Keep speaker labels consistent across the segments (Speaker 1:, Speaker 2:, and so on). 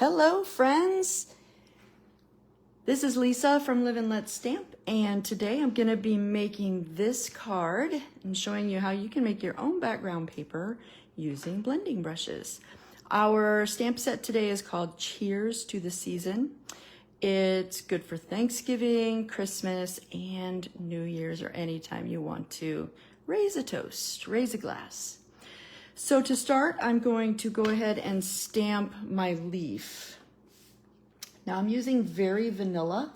Speaker 1: Hello friends, this is Lisa from Live and Let Stamp, and today I'm going to be making this card and showing you how you can make your own background paper using blending brushes. Our stamp set today is called Cheers to the Season. It's good for Thanksgiving, Christmas, and New Year's, or anytime you want to raise a toast, raise a glass. So to start, I'm going to go ahead and stamp my leaf. Now I'm using very vanilla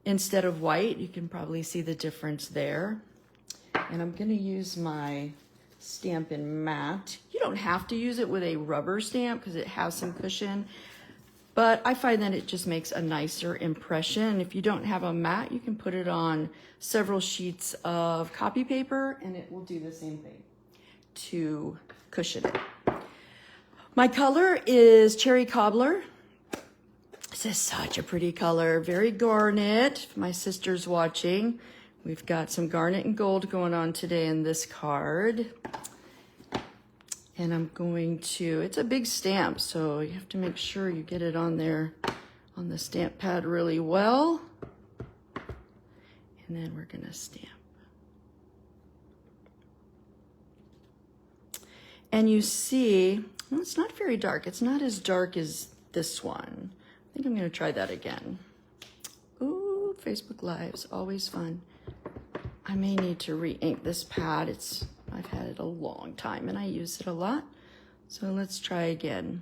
Speaker 1: instead of white. You can probably see the difference there. And I'm going to use my Stampin' Matte. You don't have to use it with a rubber stamp because it has some cushion, but I find that it just makes a nicer impression. If you don't have a mat, you can put it on several sheets of copy paper and it will do the same thing to cushion it. My color is Cherry Cobbler. This is such a pretty color, very garnet. If my sister's watching, we've got some garnet and gold going on today in this card. And I'm going to, it's a big stamp, so you have to make sure you get it on there on the stamp pad really well. And then we're gonna stamp. And you see, well, it's not very dark. It's not as dark as this one. I think I'm gonna try that again. Ooh, Facebook Live's always fun. I may need to re-ink this pad. I've had it a long time and I use it a lot. So let's try again.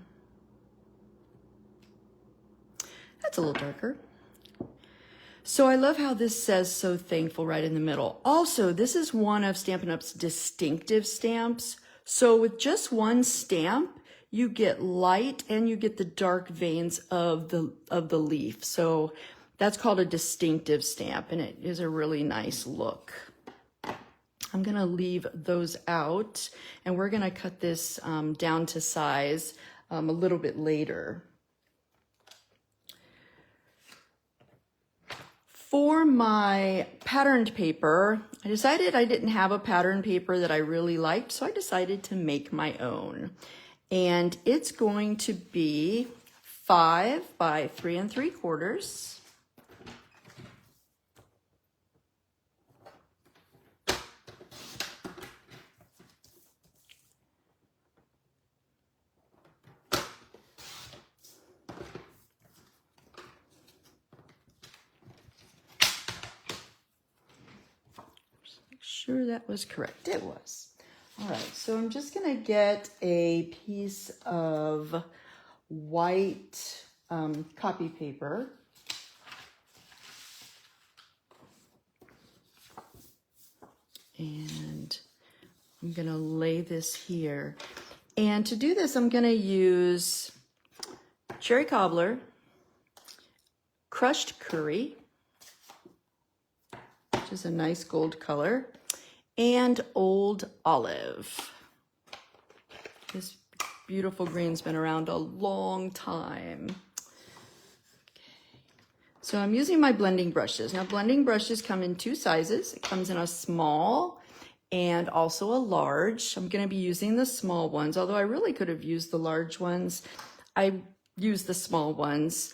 Speaker 1: That's a little darker. So I love how this says "So Thankful" right in the middle. Also, this is one of Stampin' Up's distinctive stamps. So with just one stamp, you get light and you get the dark veins of the leaf. So that's called a distinctive stamp, and it is a really nice look. I'm gonna leave those out, and we're gonna cut this down to size a little bit later. For my patterned paper, I decided I didn't have a pattern paper that I really liked, so I decided to make my own. And it's going to be 5 by 3 3/4. Sure that was correct. It was. All right, so I'm just gonna get a piece of white copy paper. And I'm gonna lay this here. And to do this, I'm gonna use Cherry Cobbler, crushed curry, which is a nice gold color, and Old Olive. This beautiful green's been around a long time. Okay. So I'm using my blending brushes. Now blending brushes come in 2 sizes. It comes in a small and also a large. I'm gonna be using the small ones, although I really could have used the large ones. I used the small ones.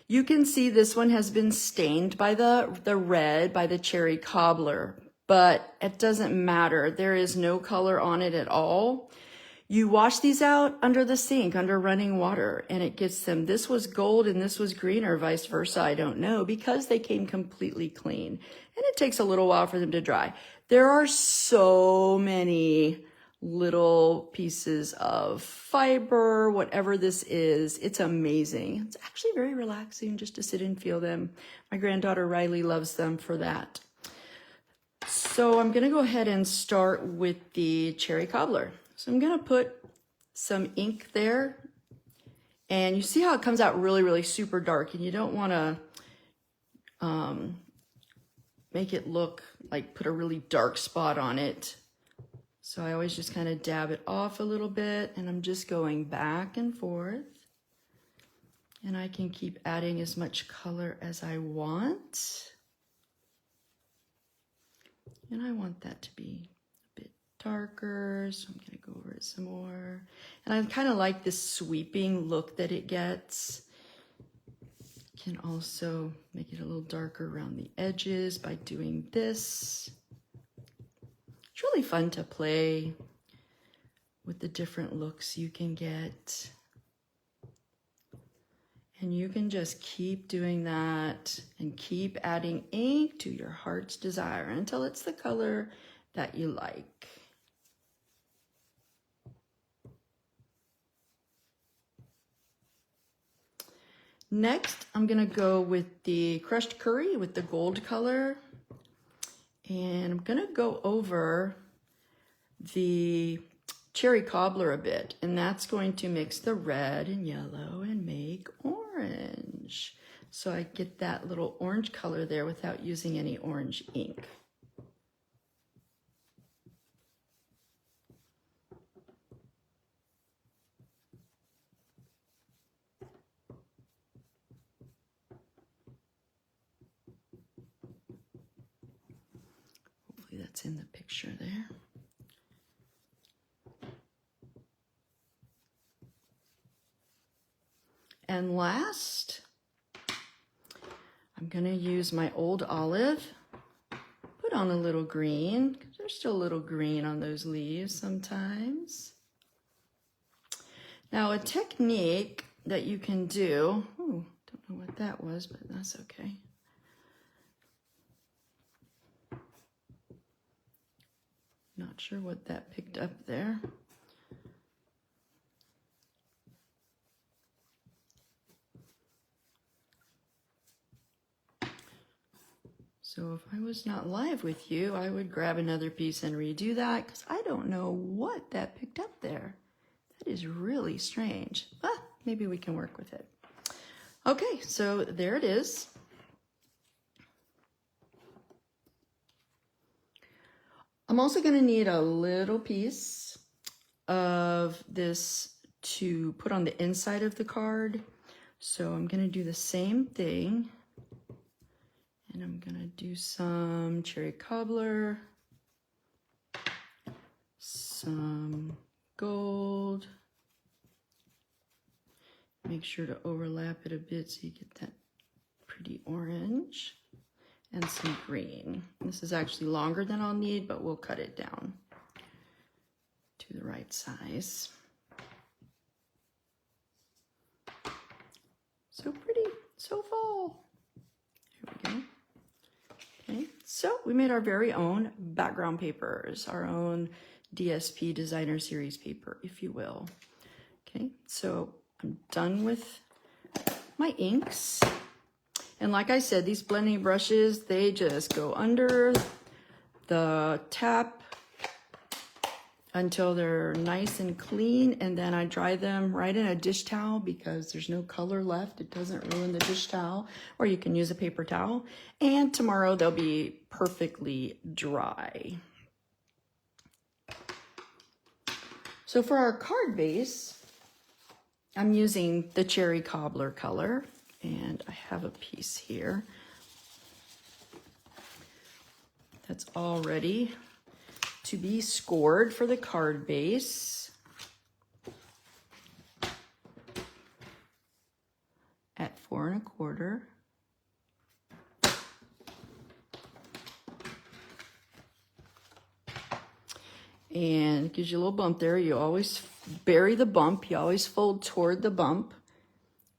Speaker 1: You can see this one has been stained by the red, by the Cherry Cobbler, but it doesn't matter. There is no color on it at all. You wash these out under the sink, under running water, and it gets them. This was gold and this was green, or vice versa, I don't know, because they came completely clean. And it takes a little while for them to dry. There are so many little pieces of fiber, whatever this is. It's amazing. It's actually very relaxing just to sit and feel them. My granddaughter Riley loves them for that. So I'm gonna go ahead and start with the Cherry Cobbler. So I'm gonna put some ink there, and you see how it comes out really, really super dark, and you don't wanna make it look like put a really dark spot on it. So I always just kind of dab it off a little bit, and I'm just going back and forth. And I can keep adding as much color as I want. And I want that to be a bit darker, so I'm gonna go over it some more. And I kind of like this sweeping look that it gets. Can also make it a little darker around the edges by doing this. It's really fun to play with the different looks you can get. And you can just keep doing that and keep adding ink to your heart's desire until it's the color that you like. Next, I'm gonna go with the crushed curry with the gold color. And I'm gonna go over the cherry cobbler a bit, and that's going to mix the red and yellow and make orange. So I get that little orange color there without using any orange ink. Hopefully that's in the picture there. And last, I'm gonna use my old olive, put on a little green, because there's still a little green on those leaves sometimes. Now a technique that you can do, don't know what that was, but that's okay. Not sure what that picked up there. So if I was not live with you, I would grab another piece and redo that because I don't know what that picked up there. That is really strange. Maybe we can work with it. Okay, so there it is. I'm also going to need a little piece of this to put on the inside of the card. So I'm going to do the same thing. And I'm going to do some cherry cobbler, some gold. Make sure to overlap it a bit so you get that pretty orange, and some green. This is actually longer than I'll need, but we'll cut it down to the right size. So pretty, so fall. Here we go. Okay, so we made our very own background papers, our own DSP Designer Series paper, if you will. Okay, so I'm done with my inks. And like I said, these blending brushes, they just go under the tap until they're nice and clean, and then I dry them right in a dish towel because there's no color left. It doesn't ruin the dish towel, or you can use a paper towel. And tomorrow they'll be perfectly dry. So for our card base, I'm using the cherry cobbler color, and I have a piece here that's all ready to be scored for the card base at 4 1/4. And it gives you a little bump there. You always bury the bump. You always fold toward the bump.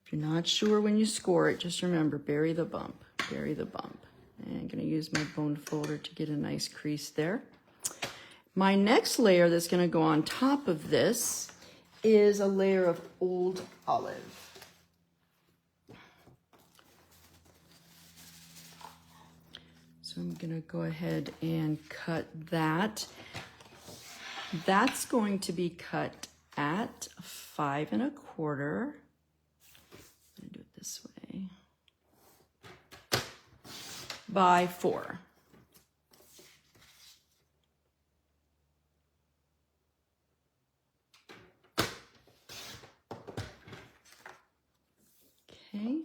Speaker 1: If you're not sure when you score it, just remember, bury the bump, bury the bump. And I'm gonna use my bone folder to get a nice crease there. My next layer that's gonna go on top of this is a layer of old olive. So I'm gonna go ahead and cut that. That's going to be cut at 5 1/4. I'm gonna do it this way. By 4. Okay.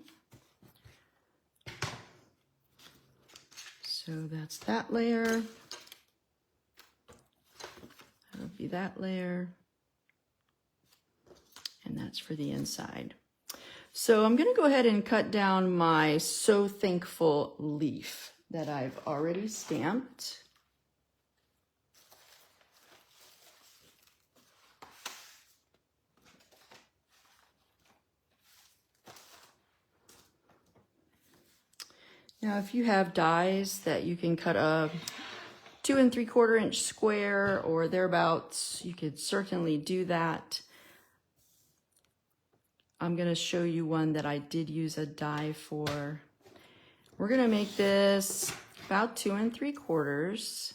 Speaker 1: So that's that layer. That'll be that layer. that's for the inside. So I'm gonna go ahead and cut down my So Thankful leaf that I've already stamped. Now, if you have dies that you can cut a 2 3/4 inch square or thereabouts, you could certainly do that. I'm gonna show you one that I did use a die for. We're gonna make this about 2 3/4.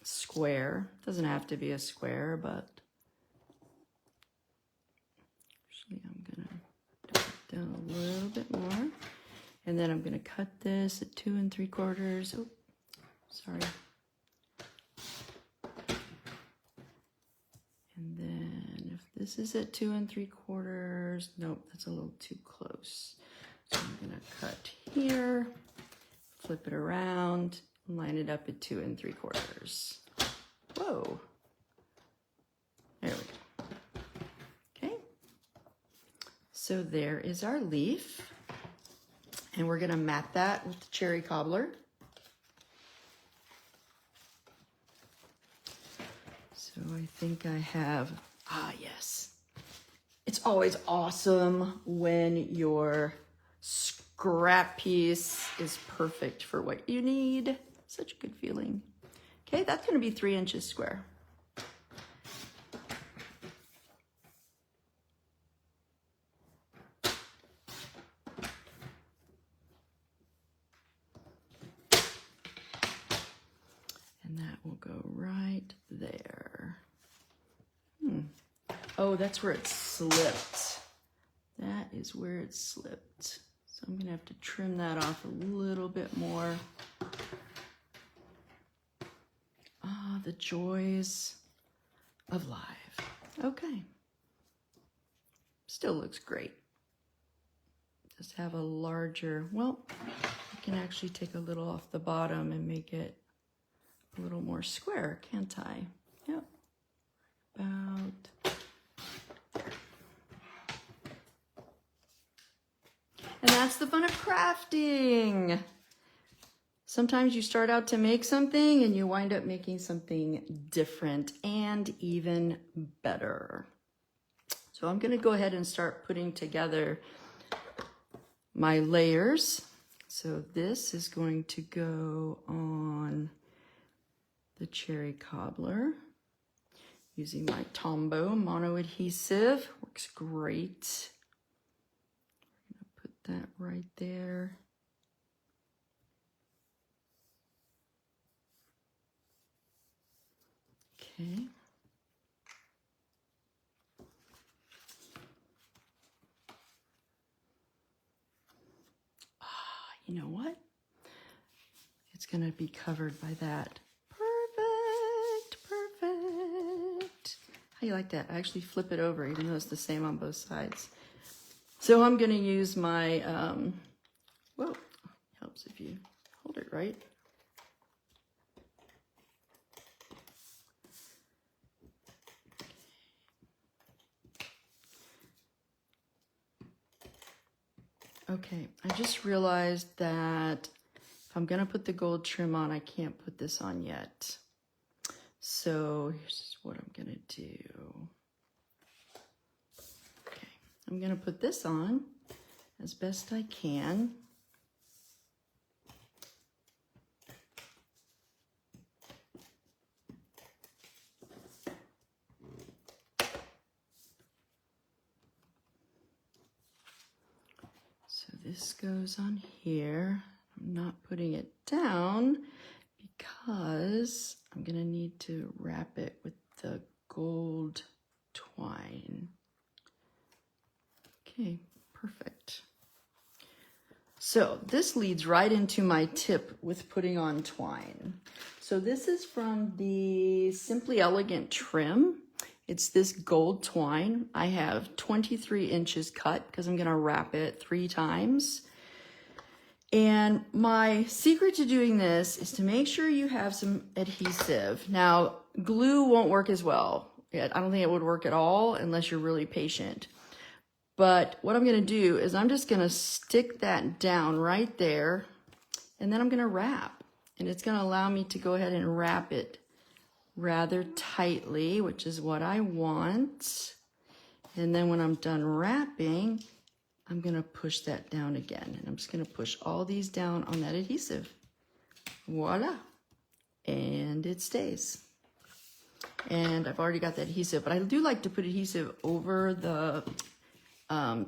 Speaker 1: Square. Doesn't have to be a square, but actually I'm gonna do it down a little bit more. And then I'm gonna cut this at 2 3/4. Oh, sorry. And then if this is at 2 3/4, nope, that's a little too close. So I'm gonna cut here, flip it around, and line it up at 2 3/4. Whoa. There we go. Okay. So there is our leaf. And we're gonna mat that with the cherry cobbler. So I think I have, yes. It's always awesome when your scrap piece is perfect for what you need. Such a good feeling. Okay, that's gonna be 3 inches square. And that will go right there. Oh, that's where it slipped. That is where it slipped. So I'm gonna have to trim that off a little bit more. The joys of life. Okay. Still looks great. Just have a larger, well, I can actually take a little off the bottom and make it a little more square, can't I? Yep. About there. And that's the fun of crafting. Sometimes you start out to make something and you wind up making something different and even better. So I'm gonna go ahead and start putting together my layers. So this is going to go on the cherry cobbler using my Tombow mono adhesive. Works great. I'm gonna put that right there. Okay. You know what? It's gonna be covered by that. Perfect, perfect. How you like that? I actually flip it over even though it's the same on both sides. So I'm gonna use my, whoa, helps if you hold it right. Okay, I just realized that if I'm gonna put the gold trim on, I can't put this on yet. So here's what I'm gonna do. Okay, I'm gonna put this on as best I can. This goes on here. I'm not putting it down because I'm gonna need to wrap it with the gold twine. Okay, perfect. So this leads right into my tip with putting on twine. So this is from the Simply Elegant trim. It's this gold twine. I have 23 inches cut because I'm gonna wrap it 3 times. And my secret to doing this is to make sure you have some adhesive. Now, glue won't work as well. I don't think it would work at all unless you're really patient. But what I'm gonna do is I'm just gonna stick that down right there, and then I'm gonna wrap. And it's gonna allow me to go ahead and wrap it rather tightly, which is what I want. And then when I'm done wrapping, I'm gonna push that down again. And I'm just gonna push all these down on that adhesive. Voila. And it stays. And I've already got the adhesive, but I do like to put adhesive over the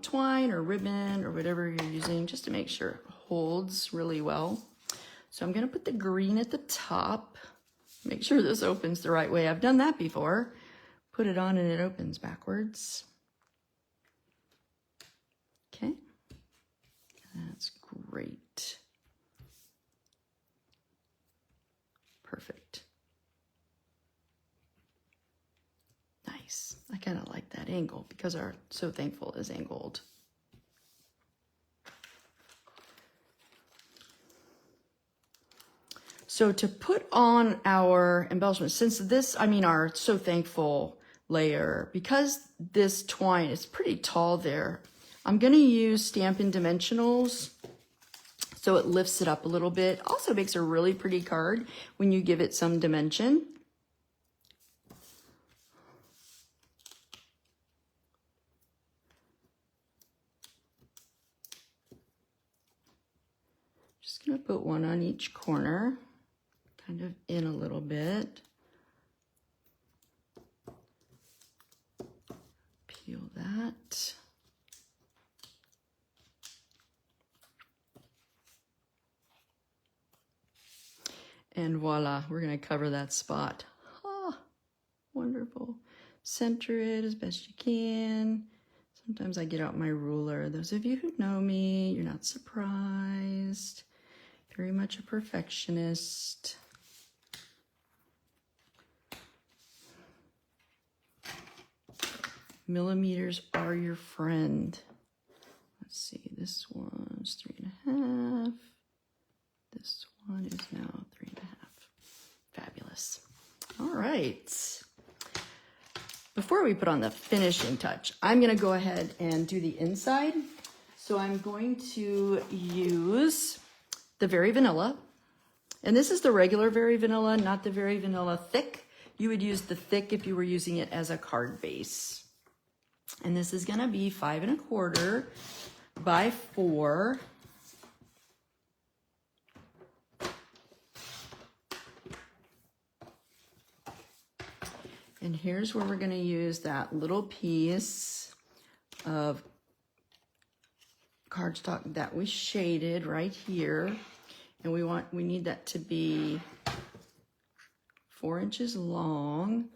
Speaker 1: twine or ribbon or whatever you're using, just to make sure it holds really well. So I'm gonna put the green at the top. Make sure this opens the right way. I've done that before. Put it on and it opens backwards. Okay, that's great. Perfect. Nice. I kind of like that angle because our So Thankful is angled. So to put on our embellishment, since this, our So Thankful layer, because this twine is pretty tall there, I'm gonna use Stampin' Dimensionals so it lifts it up a little bit. Also makes a really pretty card when you give it some dimension. Just gonna put one on each corner, kind of in a little bit. Peel that. And voila, we're gonna cover that spot. Ah, wonderful. Center it as best you can. Sometimes I get out my ruler. Those of you who know me, you're not surprised. Very much a perfectionist. Millimeters are your friend. Let's see, this one's 3.5. This one is now 3.5. Fabulous. All right. Before we put on the finishing touch, I'm gonna go ahead and do the inside. So I'm going to use the Very Vanilla. And this is the regular Very Vanilla, not the Very Vanilla Thick. You would use the thick if you were using it as a card base. And this is gonna be 5 1/4 by 4. And here's where we're gonna use that little piece of cardstock that we shaded right here. And we need that to be 4 inches long.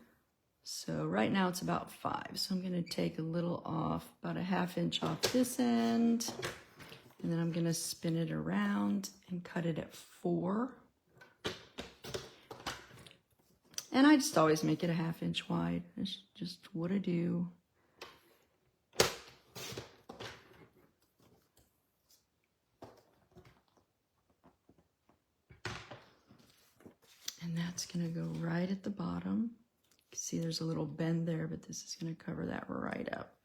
Speaker 1: So right now it's about 5. So I'm gonna take a little off, about a 1/2 inch off this end. And then I'm gonna spin it around and cut it at 4. And I just always make it a 1/2 inch wide. That's just what I do. And that's gonna go right at the bottom. You can see there's a little bend there, but this is gonna cover that right up.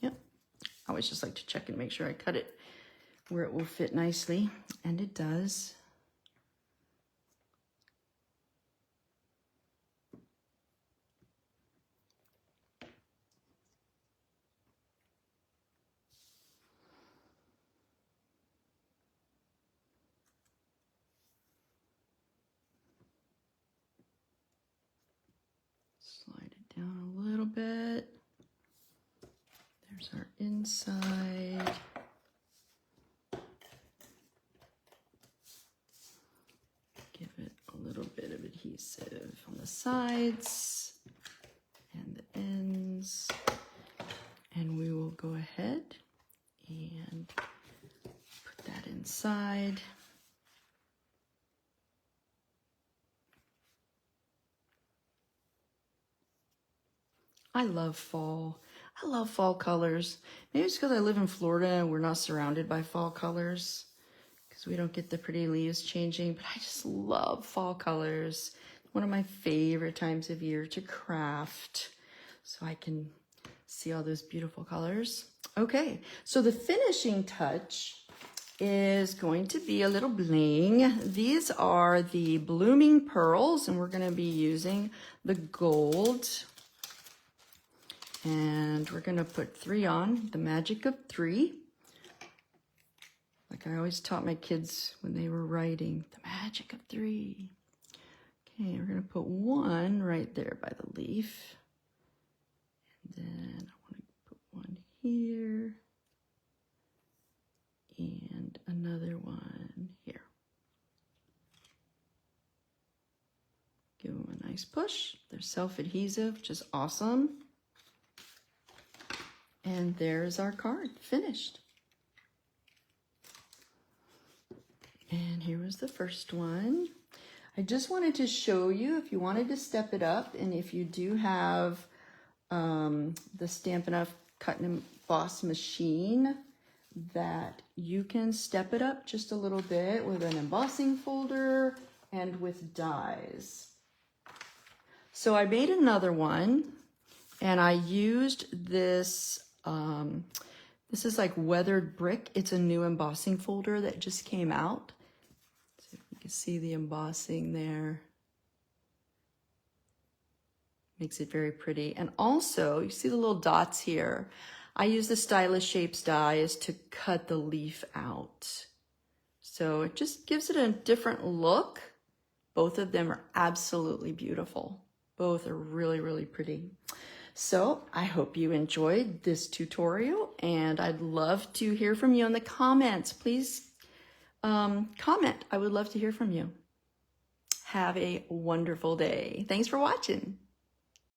Speaker 1: Yep, I always just like to check and make sure I cut it where it will fit nicely, and it does. Slide it down a little bit. There's our inside. Give it a little bit of adhesive on the sides and the ends. And we will go ahead and put that inside. I love fall. I love fall colors. Maybe it's because I live in Florida and we're not surrounded by fall colors because we don't get the pretty leaves changing, but I just love fall colors. One of my favorite times of year to craft so I can see all those beautiful colors. Okay, so the finishing touch is going to be a little bling. These are the blooming pearls, and we're going to be using the gold. And we're going to put 3 on, the magic of 3. Like I always taught my kids when they were writing, the magic of 3. Okay, we're going to put 1 right there by the leaf. And then I want to put 1 here. And another 1 here. Give them a nice push. They're self-adhesive, which is awesome. And there's our card, finished. And here was the first one. I just wanted to show you if you wanted to step it up, and if you do have the Stampin' Up! Cut and Emboss machine, that you can step it up just a little bit with an embossing folder and with dies. So I made another one, and I used this, this is like weathered brick. It's a new embossing folder that just came out. So if you can see the embossing there. Makes it very pretty. And also, you see the little dots here. I use the Stylish Shapes dies to cut the leaf out. So it just gives it a different look. Both of them are absolutely beautiful. Both are really, really pretty. So I hope you enjoyed this tutorial, and I'd love to hear from you in the comments. Please comment. I would love to hear from you. Have a wonderful day. Thanks for watching.